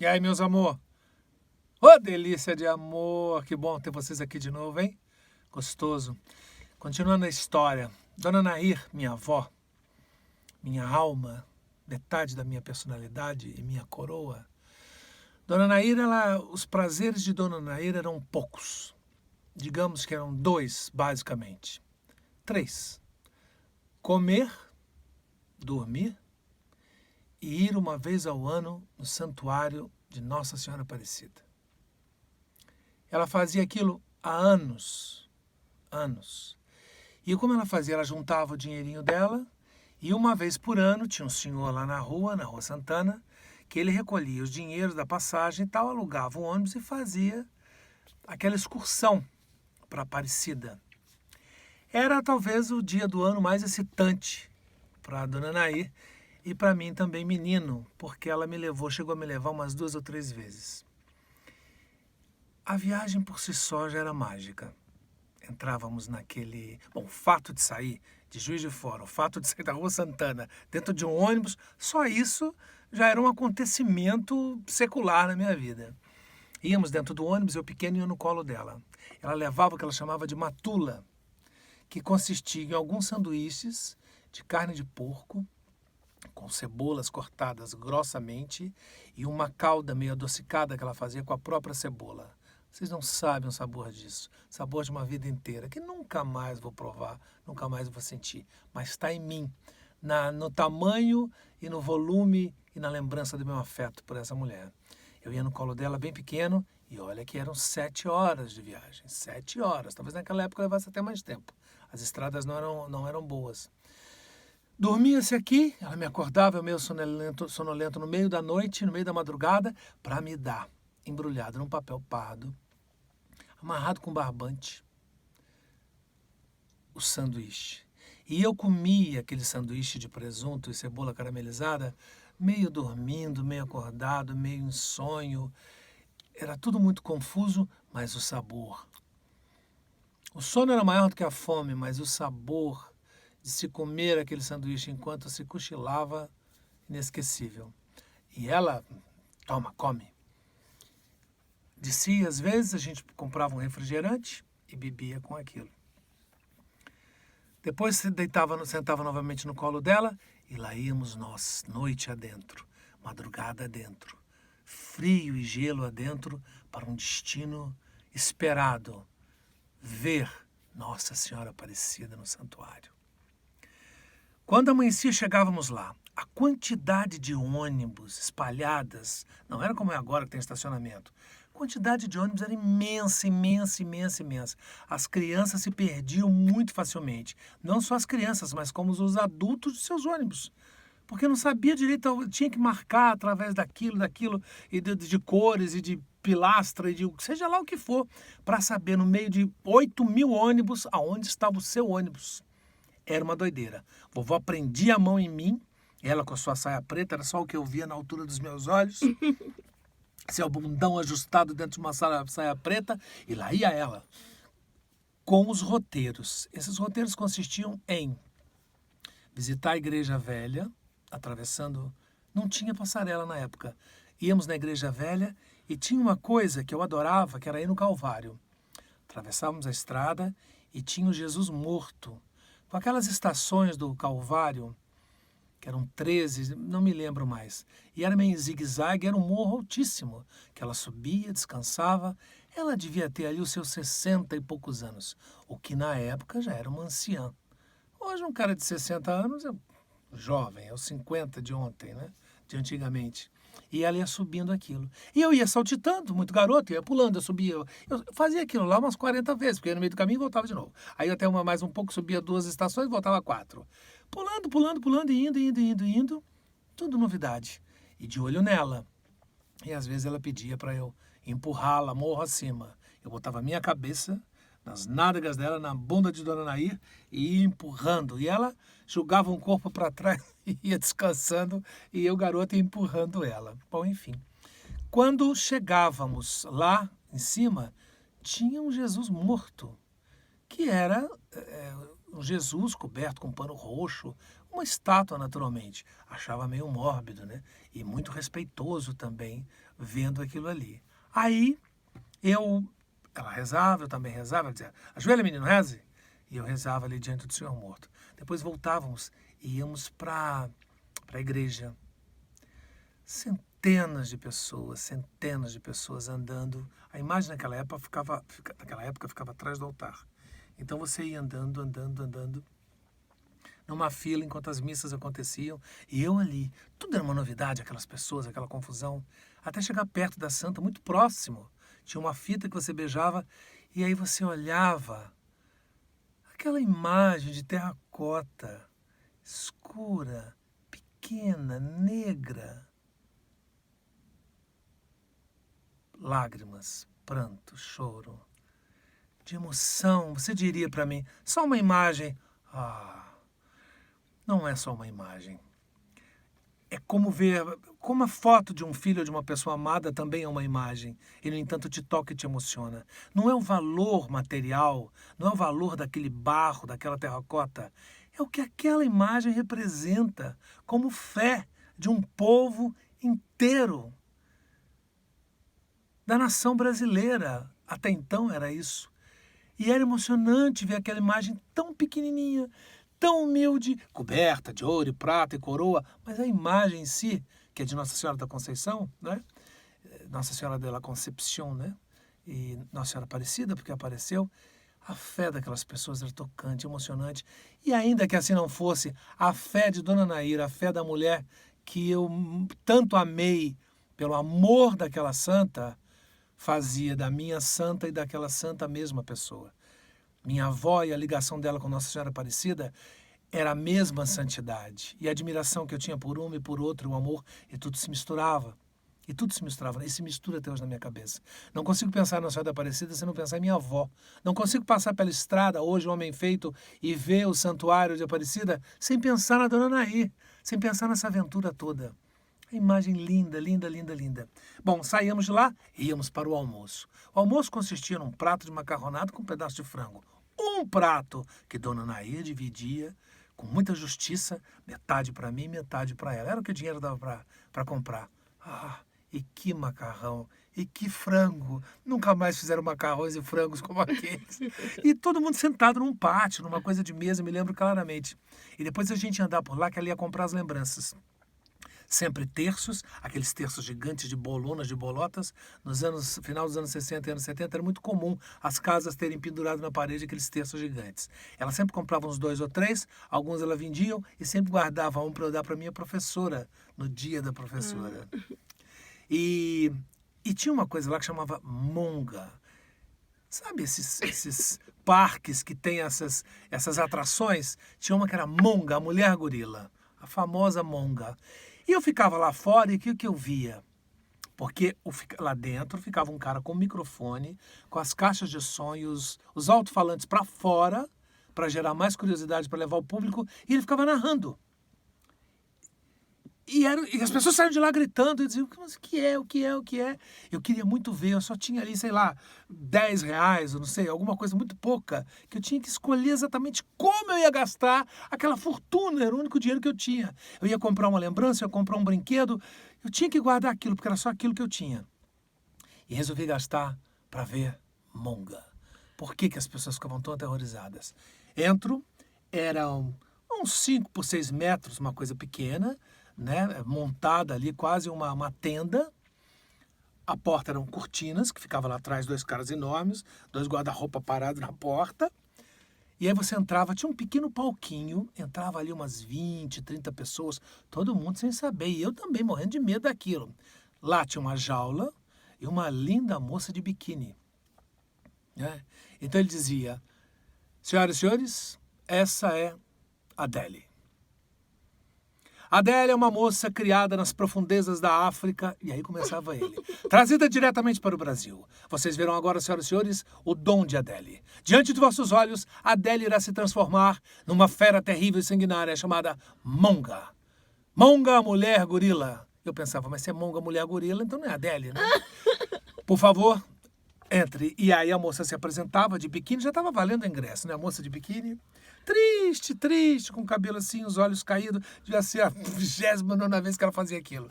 E aí, meus amor? Ô, delícia de amor! Que bom ter vocês aqui de novo, hein? Gostoso. Continuando a história. Dona Nair, minha avó, minha alma, metade da minha personalidade e minha coroa. Dona Nair, os prazeres de Dona Nair eram poucos. Digamos que eram dois, basicamente. 3. Comer, dormir e ir uma vez ao ano no santuário de Nossa Senhora Aparecida. Ela fazia aquilo há anos. E como ela fazia? Ela juntava o dinheirinho dela e uma vez por ano tinha um senhor lá na Rua Santana, que ele recolhia os dinheiros da passagem e tal, alugava um ônibus e fazia aquela excursão para Aparecida. Era talvez o dia do ano mais excitante para a Dona Nair e para mim também menino, porque ela chegou a me levar umas 2 ou 3 vezes. A viagem por si só já era mágica. Entrávamos naquele... Bom, o fato de sair de Juiz de Fora, o fato de sair da Rua Santana dentro de um ônibus, só isso já era um acontecimento secular na minha vida. Íamos dentro do ônibus, eu pequeno ia no colo dela. Ela levava o que ela chamava de matula, que consistia em alguns sanduíches de carne de porco, com cebolas cortadas grossamente e uma calda meio adocicada que ela fazia com a própria cebola. Vocês não sabem o sabor disso. Sabor de uma vida inteira, que nunca mais vou provar, nunca mais vou sentir. Mas está em mim, no tamanho e no volume e na lembrança do meu afeto por essa mulher. Eu ia no colo dela bem pequeno e olha que eram 7 horas de viagem. 7 horas. Talvez naquela época levasse até mais tempo. As estradas não eram boas. Dormia-se aqui, ela me acordava, eu meio sonolento no meio da noite, no meio da madrugada, para me dar, embrulhado num papel pardo, amarrado com barbante, o sanduíche. E eu comia aquele sanduíche de presunto e cebola caramelizada, meio dormindo, meio acordado, meio em sonho. Era tudo muito confuso, mas o sabor. O sono era maior do que a fome, mas o sabor de se comer aquele sanduíche enquanto se cochilava, inesquecível. E ela, toma, come. Descia, às vezes, a gente comprava um refrigerante e bebia com aquilo. Depois sentava novamente no colo dela e lá íamos nós, noite adentro, madrugada adentro, frio e gelo adentro, para um destino esperado, ver Nossa Senhora Aparecida no santuário. Quando amanhecia, chegávamos lá. A quantidade de ônibus espalhadas, não era como é agora que tem estacionamento. A quantidade de ônibus era imensa. As crianças se perdiam muito facilmente. Não só as crianças, mas como os adultos de seus ônibus. Porque não sabia direito, tinha que marcar através daquilo, e de cores, e de pilastra, e de seja lá o que for, para saber no meio de 8.000 ônibus aonde estava o seu ônibus. Era uma doideira. Vovó prendia a mão em mim, ela com a sua saia preta, era só o que eu via na altura dos meus olhos, seu bundão ajustado dentro de uma saia preta, e lá ia ela, com os roteiros. Esses roteiros consistiam em visitar a Igreja Velha, atravessando... Não tinha passarela na época. Íamos na Igreja Velha e tinha uma coisa que eu adorava, que era ir no Calvário. Atravessávamos a estrada e tinha o Jesus morto, com aquelas estações do Calvário, que eram 13, não me lembro mais. E era meio em zigue-zague, era um morro altíssimo, que ela subia, descansava. Ela devia ter ali os seus 60 e poucos anos, o que na época já era uma anciã. Hoje um cara de 60 anos é jovem, é os 50 de ontem, né? De antigamente. E ela ia subindo aquilo. E eu ia saltitando, muito garoto, ia pulando, eu subia. Eu fazia aquilo lá umas 40 vezes, porque eu ia no meio do caminho e voltava de novo. Aí até mais um pouco, subia 2 estações e voltava 4. Pulando, e indo. Tudo novidade. E de olho nela. E às vezes ela pedia para eu empurrá-la morro acima. Eu botava a minha cabeça nas nádegas dela, na bunda de Dona Nair, e ia empurrando. E ela jogava um corpo para trás e ia descansando, e eu, garoto, ia empurrando ela. Bom, enfim. Quando chegávamos lá em cima, tinha um Jesus morto, que era um Jesus coberto com pano roxo, uma estátua, naturalmente. Achava meio mórbido, né? E muito respeitoso também, vendo aquilo ali. Aí, ela rezava, eu também rezava, ela dizia, ajoelha, menino, reze. E eu rezava ali diante do Senhor morto. Depois voltávamos e íamos para a igreja. Centenas de pessoas andando. A imagem naquela época ficava atrás do altar. Então você ia andando, numa fila enquanto as missas aconteciam. E eu ali, tudo era uma novidade, aquelas pessoas, aquela confusão. Até chegar perto da santa, muito próximo. Tinha uma fita que você beijava e aí você olhava aquela imagem de terracota, escura, pequena, negra. Lágrimas, pranto, choro, de emoção. Você diria para mim, só uma imagem. Não é só uma imagem. É como a foto de um filho ou de uma pessoa amada também é uma imagem. E, no entanto, te toca e te emociona. Não é o valor material, não é o valor daquele barro, daquela terracota. É o que aquela imagem representa como fé de um povo inteiro. Da nação brasileira. Até então era isso. E era emocionante ver aquela imagem tão pequenininha, tão humilde, coberta de ouro e prata e coroa, mas a imagem em si, que é de Nossa Senhora da Conceição, né? Nossa Senhora de la Concepción, né? E Nossa Senhora Aparecida, porque apareceu, a fé daquelas pessoas era tocante, emocionante. E ainda que assim não fosse, a fé de Dona Naira, a fé da mulher que eu tanto amei pelo amor daquela santa, fazia da minha santa e daquela santa a mesma pessoa. Minha avó e a ligação dela com Nossa Senhora Aparecida era a mesma santidade. E a admiração que eu tinha por uma e por outra, o amor, e tudo se misturava. E se mistura até hoje na minha cabeça. Não consigo pensar na Nossa Senhora Aparecida sem não pensar em minha avó. Não consigo passar pela estrada, hoje, um homem feito, e ver o santuário de Aparecida sem pensar na Dona Nair, sem pensar nessa aventura toda. A imagem linda, linda, linda, linda. Bom, saíamos de lá e íamos para o almoço. O almoço consistia num prato de macarronada com um pedaço de frango. Um prato que Dona Nair dividia com muita justiça, metade para mim, metade para ela. Era o que o dinheiro dava para comprar. E que macarrão, e que frango. Nunca mais fizeram macarrões e frangos como aqueles. E todo mundo sentado num pátio, numa coisa de mesa, me lembro claramente. E depois a gente ia andar por lá, que ela ia comprar as lembranças. Sempre terços, aqueles terços gigantes de bolonas, de bolotas. Final dos anos 60 e anos 70, era muito comum as casas terem pendurado na parede aqueles terços gigantes. Ela sempre comprava uns 2 ou 3, alguns ela vendiam e sempre guardava um para eu dar para minha professora, no dia da professora. E tinha uma coisa lá que chamava monga. Sabe esses parques que tem essas atrações? Tinha uma que era monga, a mulher gorila, a famosa monga. E eu ficava lá fora e o que eu via? Porque lá dentro ficava um cara com microfone, com as caixas de som e os alto-falantes para fora, para gerar mais curiosidade, para levar o público, e ele ficava narrando. E as pessoas saíram de lá gritando e diziam, mas o que é? Eu queria muito ver, eu só tinha ali, sei lá, R$10, eu não sei, alguma coisa muito pouca, que eu tinha que escolher exatamente como eu ia gastar aquela fortuna, era o único dinheiro que eu tinha. Eu ia comprar uma lembrança, eu ia comprar um brinquedo, eu tinha que guardar aquilo, porque era só aquilo que eu tinha. E resolvi gastar para ver monga. Por que as pessoas ficavam tão aterrorizadas? Entro, eram uns 5 por 6 metros, uma coisa pequena, né, montada ali, quase uma tenda. A porta eram cortinas, que ficava lá atrás 2 caras enormes, 2 guarda-roupa parados na porta. E aí você entrava, tinha um pequeno palquinho, entrava ali umas 20, 30 pessoas, todo mundo sem saber. E eu também morrendo de medo daquilo. Lá tinha uma jaula e uma linda moça de biquíni. Né? Então ele dizia, senhoras e senhores, essa é Adele. Adele é uma moça criada nas profundezas da África, e aí começava ele, trazida diretamente para o Brasil. Vocês verão agora, senhoras e senhores, o dom de Adele. Diante de vossos olhos, Adele irá se transformar numa fera terrível e sanguinária chamada Monga. Monga, a mulher gorila. Eu pensava, mas se é Monga, mulher gorila, então não é Adele, né? Por favor, Entre. E aí a moça se apresentava de biquíni, já estava valendo o ingresso, né? A moça de biquíni, triste, triste, com o cabelo assim, os olhos caídos. Devia ser a 29ª vez que ela fazia aquilo.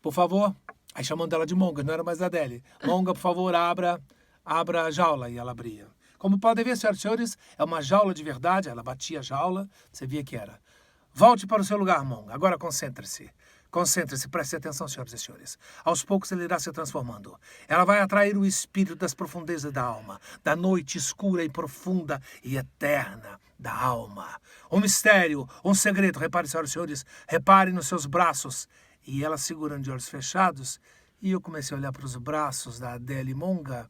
Por favor, aí chamando ela de Monga, não era mais a Adele. Monga, por favor, abra a jaula. E ela abria. Como podem ver, senhoras e senhores, é uma jaula de verdade. Ela batia a jaula, você via que era. Volte para o seu lugar, Monga. Agora concentre-se. Concentre-se, preste atenção, senhoras e senhores. Aos poucos ele irá se transformando. Ela vai atrair o espírito das profundezas da alma, da noite escura e profunda e eterna da alma. Um mistério, um segredo. Repare, senhoras e senhores, repare nos seus braços. E ela segurando de olhos fechados, e eu comecei a olhar para os braços da Adele Monga,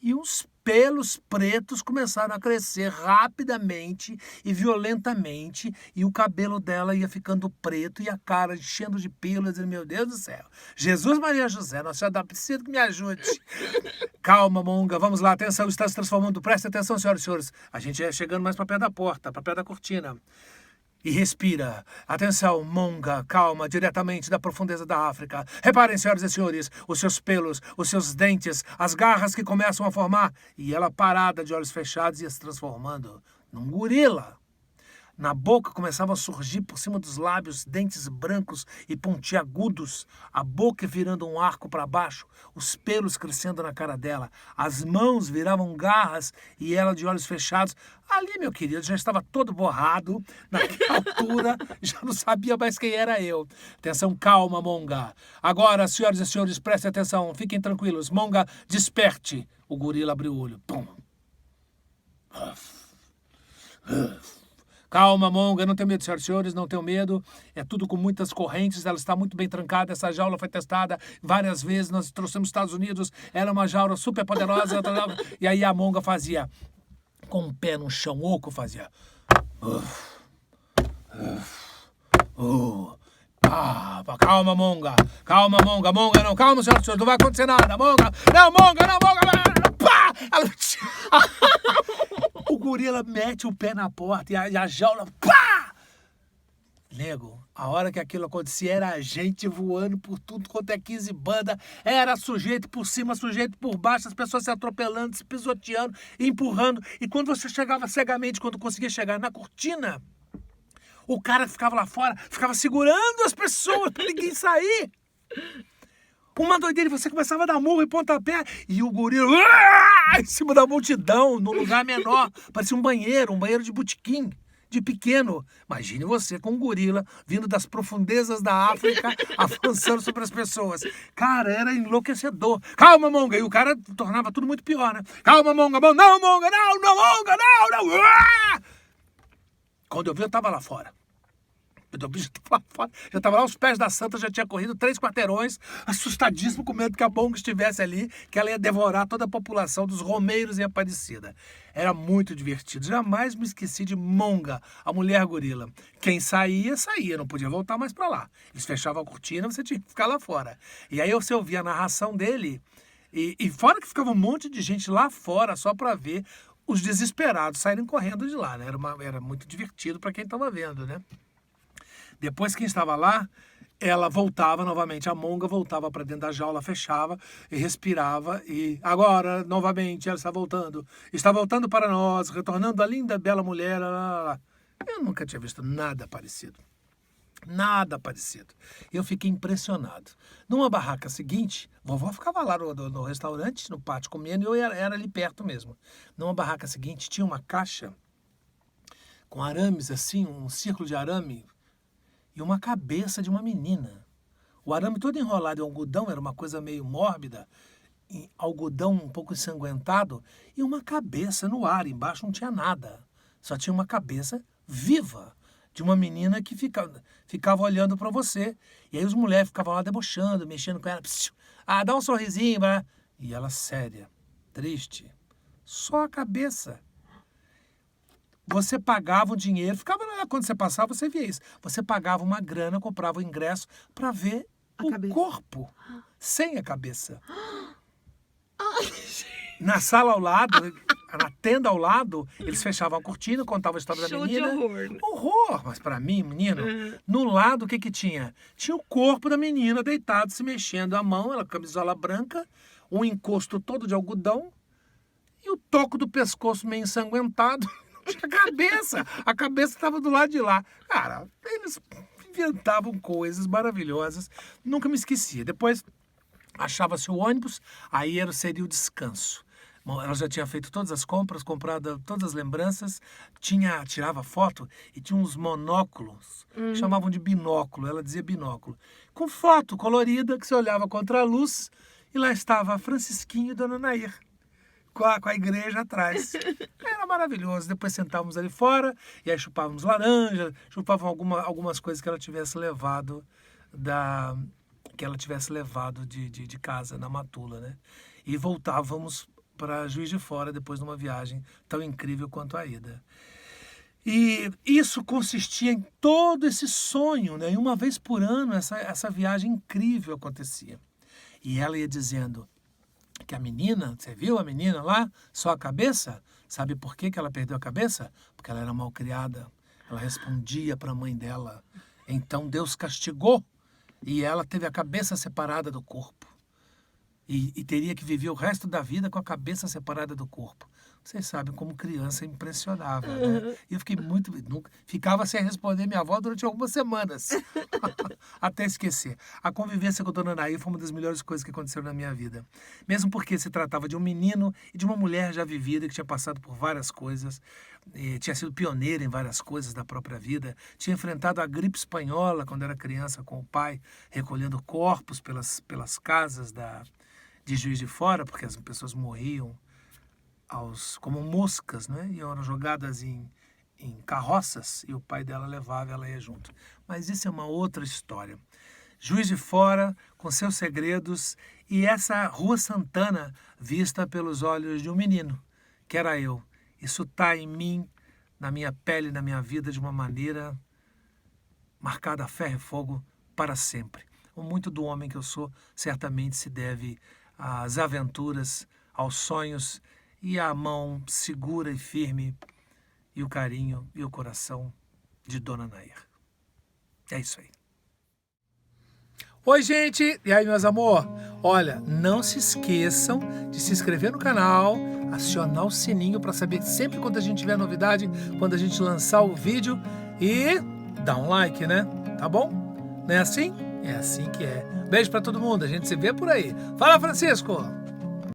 e uns pelos pretos começaram a crescer rapidamente e violentamente, e o cabelo dela ia ficando preto, e a cara enchendo de pelos, e meu Deus do céu, Jesus, Maria, José, Nossa Senhora, preciso que me ajude. Calma, Monga, vamos lá, atenção, está se transformando, preste atenção, senhoras e senhores, a gente é chegando mais para perto da porta, para perto da cortina. E respira. Atenção, Monga, calma, diretamente da profundeza da África. Reparem, senhoras e senhores, os seus pelos, os seus dentes, as garras que começam a formar. E ela parada, de olhos fechados, ia se transformando num gorila. Na boca começavam a surgir por cima dos lábios dentes brancos e pontiagudos, a boca virando um arco para baixo, os pelos crescendo na cara dela, as mãos viravam garras e ela de olhos fechados. Ali, meu querido, já estava todo borrado, naquela altura, já não sabia mais quem era eu. Atenção, calma, Monga. Agora, senhoras e senhores, prestem atenção, fiquem tranquilos. Monga, desperte. O gorila abriu o olho. Pum. Calma, Monga, não tenho medo, senhoras e senhores, não tenho medo. É tudo com muitas correntes, ela está muito bem trancada. Essa jaula foi testada várias vezes, nós trouxemos dos Estados Unidos. Era uma jaula super poderosa. E aí a Monga fazia, com o pé no chão oco, fazia... calma, Monga. Calma, Monga. Monga, não. Calma, senhoras e senhores, não vai acontecer nada. Monga, não, Monga, não, Monga. Pá! O gorila mete o pé na porta e a jaula... Pá! Nego, a hora que aquilo acontecia era a gente voando por tudo quanto é 15 banda. Era sujeito por cima, sujeito por baixo, as pessoas se atropelando, se pisoteando, empurrando. E quando você chegava cegamente, quando conseguia chegar na cortina, o cara que ficava lá fora ficava segurando as pessoas para ninguém sair. Uma doideira, você começava a dar murro e pontapé, e o gorila em cima da multidão, num lugar menor, parecia um banheiro de botequim, de pequeno. Imagine você com um gorila vindo das profundezas da África, avançando sobre as pessoas. Cara, era enlouquecedor. Calma, Monga, e o cara tornava tudo muito pior, né? Calma, Monga, não, Monga, não, Monga, não. Quando eu vi, eu estava lá fora. Já estava lá aos pés da santa, já tinha corrido 3 quarteirões, assustadíssimo, com medo que a Monga estivesse ali, que ela ia devorar toda a população dos romeiros em Aparecida. Era muito divertido. Jamais me esqueci de Monga, a mulher gorila. Quem saía, não podia voltar mais para lá. Eles fechavam a cortina, você tinha que ficar lá fora. E aí você ouvia a narração dele, e fora que ficava um monte de gente lá fora só para ver os desesperados saírem correndo de lá, né? Era muito divertido para quem estava vendo, né? Depois que estava lá, ela voltava novamente, a Monga voltava para dentro da jaula, fechava e respirava. E agora, novamente, ela está voltando para nós, retornando a linda, bela mulher. Eu nunca tinha visto nada parecido. Nada parecido. Eu fiquei impressionado. Numa barraca seguinte, vovó ficava lá no restaurante, no pátio, comendo, e eu era ali perto mesmo. Numa barraca seguinte, tinha uma caixa com arames assim, um círculo de arame, e uma cabeça de uma menina. O arame todo enrolado em algodão, era uma coisa meio mórbida, algodão um pouco ensanguentado, e uma cabeça no ar, embaixo não tinha nada. Só tinha uma cabeça viva, de uma menina que ficava olhando para você. E aí os moleques ficavam lá debochando, mexendo com ela. Dá um sorrisinho, né? E ela séria, triste. Só a cabeça. Você pagava o dinheiro, ficava lá, quando você passava, você via isso. Você pagava uma grana, comprava o ingresso para ver o corpo, sem a cabeça. Na sala ao lado, na tenda ao lado, eles fechavam a cortina, contavam a história da menina. Show de horror. Horror! Mas para mim, menino, no lado, o que tinha? Tinha o corpo da menina deitado, se mexendo, a mão, ela camisola branca, um encosto todo de algodão e o toco do pescoço meio ensanguentado. Não tinha cabeça. A cabeça estava do lado de lá. Cara, eles inventavam coisas maravilhosas. Nunca me esquecia. Depois achava-se o ônibus, aí seria o descanso. Bom, ela já tinha feito todas as compras, comprado todas as lembranças, tirava foto e tinha uns monóculos, chamavam de binóculo, ela dizia binóculo, com foto colorida que você olhava contra a luz e lá estava Francisquinho e Dona Nair, com a igreja atrás. Era maravilhoso. Depois sentávamos ali fora e aí chupávamos laranja, chupavam algumas coisas que ela tivesse levado de casa, na matula, né? E voltávamos para Juiz de Fora depois de uma viagem tão incrível quanto a ida. E isso consistia em todo esse sonho, né? E uma vez por ano essa viagem incrível acontecia. E ela ia dizendo que a menina, você viu a menina lá, só a cabeça? Sabe por que ela perdeu a cabeça? Porque ela era malcriada. Ela respondia para a mãe dela. Então Deus castigou e ela teve a cabeça separada do corpo. E teria que viver o resto da vida com a cabeça separada do corpo. Vocês sabem como criança é impressionável, né? E eu fiquei ficava sem responder minha avó durante algumas semanas. Até esquecer. A convivência com a Dona Nair foi uma das melhores coisas que aconteceram na minha vida. Mesmo porque se tratava de um menino e de uma mulher já vivida, que tinha passado por várias coisas, tinha sido pioneira em várias coisas da própria vida, tinha enfrentado a gripe espanhola quando era criança com o pai, recolhendo corpos pelas casas de Juiz de Fora, porque as pessoas morriam como moscas, né? E eram jogadas em carroças e o pai dela levava, ela ia junto. Mas isso é uma outra história. Juiz de Fora, com seus segredos, e essa Rua Santana vista pelos olhos de um menino, que era eu. Isso está em mim, na minha pele, na minha vida, de uma maneira marcada a ferro e fogo para sempre. Muito do homem que eu sou certamente se deve às aventuras, aos sonhos e à mão segura e firme e o carinho e o coração de Dona Nair. É isso aí. Oi, gente! E aí, meus amor? Olha, não se esqueçam de se inscrever no canal, acionar o sininho para saber sempre quando a gente tiver novidade, quando a gente lançar o vídeo e dar um like, né? Tá bom? Não é assim? É assim que é. Beijo para todo mundo, a gente se vê por aí. Fala, Francisco!